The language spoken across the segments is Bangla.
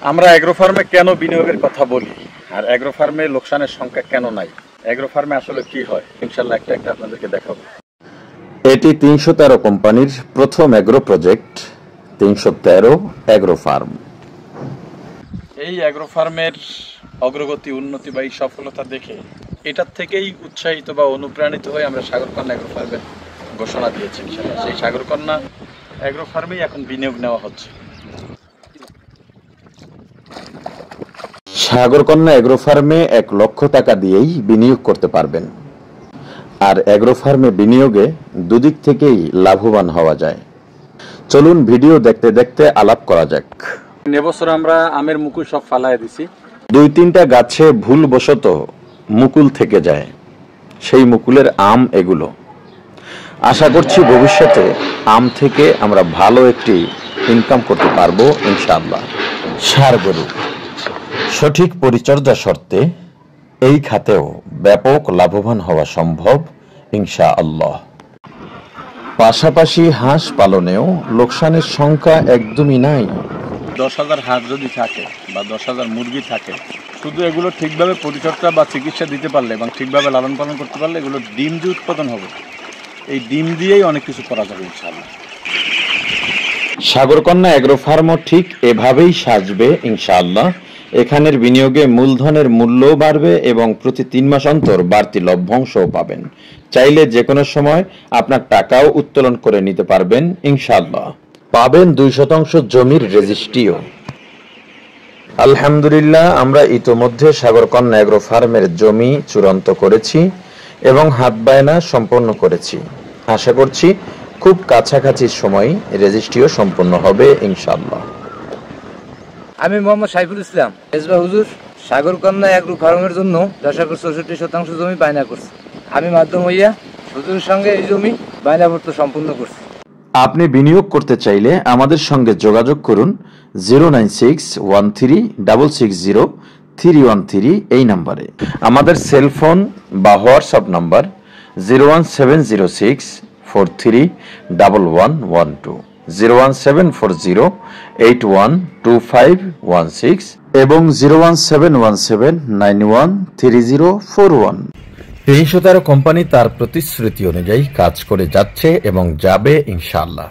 আমরা এগ্রো ফার্মে কেন বিনিয়োগের কথা বলি আর এগ্রো ফার্মে লোকসানের সংখ্যা কেন নাই, এগ্রো ফার্মে আসলে কি হয়, ইনশাআল্লাহ একটা একটা আপনাদেরকে দেখাবো। এটি 313 কোম্পানির প্রথম এগ্রো প্রজেক্ট 313 এগ্রো ফার্ম। এই এগ্রো ফার্মের অগ্রগতি, উন্নতি বা এই সফলতা দেখে এটার থেকেই উৎসাহিত বা অনুপ্রাণিত হয়ে আমরা সাগরকন্যা এগ্রো ফার্মের ঘোষণা দিয়েছি। সেই সাগরকন্যা এগ্রো ফার্মেই এখন বিনিয়োগ নেওয়া হচ্ছে। সাগরকন্যা এগ্রো ফার্মে 1 লক্ষ টাকা দিয়েই বিনিয়োগ করতে পারবেন। আর এগ্রো ফার্মে বিনিয়োগে দুদিক থেকেই লাভবান হওয়া যায়। চলুন ভিডিও দেখতে দেখতে আলাপ করা যাক। এবছর আমরা আমের মুকুল সব ফালায় দিছি। 2-3টা গাছে ভুলবশত মুকুল থেকে যায়, সেই মুকুলের আম এগুলো। আশা করছি ভবিষ্যতে আম থেকে আমরা ভালো একটি ইনকাম করতে পারবো ইনশাআল্লাহ। ষাঁড় গরু সঠিক পরিচর্যা শর্তে এই খাতেও ব্যাপক লাভবান হওয়া সম্ভব ইনশাআল্লাহ। পাশাপাশি হাঁস পালনেও লোকসানের সংখ্যা একদমই নাই। 10,000 হাঁস যদি থাকে বা 10,000 মুরগি থাকে, শুধু এগুলো ঠিকভাবে পরিচর্যা বা চিকিৎসা দিতে পারলে এবং ঠিকভাবে লালন পালন করতে পারলে এগুলো ডিম যে উৎপাদন হবে, এই ডিম দিয়েই অনেক কিছু করা যাবে ইনশাআল্লাহ। সাগরকন্যা এগ্রো ফার্মও ঠিক এভাবেই সাজবে ইনশাআল্লাহ। এখানের বিনিয়োগে মূলধনের মূল্যও বাড়বে এবং প্রতি 3 মাস অন্তর বাড়তি লভ্যাংশও পাবেন। চাইলে যে কোনো সময় আপনার টাকাও উত্তোলন করে নিতে পারবেন ইনশাআল্লাহ। পাবেন 2% জমির রেজিস্ট্রিও। আলহামদুলিল্লাহ, আমরা ইতোমধ্যে সাগরকন্যা এগ্রো ফার্মের জমি চূড়ান্ত করেছি এবং হাত বায়না সম্পন্ন করেছি। আশা করছি খুব কাছাকাছি সময় রেজিস্ট্রিও সম্পন্ন হবে ইনশাআল্লাহ। আমি মোহাম্মদ সাইফুল ইসলাম এজবা হুজুর সাগরকন্যা এগ্রো ফার্মের জন্য 10/64 জমি বায়না করছি। আমি মাধ্যম হইয়া হুজুরের সঙ্গে এই জমি বায়নাপত্র সম্পূর্ণ করছি। আপনি বিনিয়োগ করতে চাইলে আমাদের সঙ্গে যোগাযোগ করুন 09613603113 এই নম্বরে। আমাদের সেলফোন বা হোয়াটসঅ্যাপ নাম্বার 01706431112, 01740812516 এবং 01717913041। 313 কোম্পানি তার প্রতিশ্রুতি অনুযায়ী কাজ করে যাচ্ছে এবং যাবে ইনশাআল্লাহ।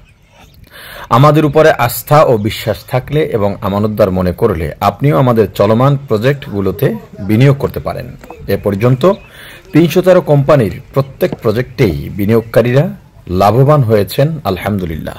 আমাদের উপরে আস্থা ও বিশ্বাস থাকলে এবং আমানতদার মনে করলে আপনিও আমাদের চলমান প্রজেক্টগুলোতে বিনিয়োগ করতে পারেন। এ পর্যন্ত 313 কোম্পানির প্রত্যেক প্রজেক্টেই বিনিয়োগকারীরা লাভবান হয়েছেন আলহামদুলিল্লাহ।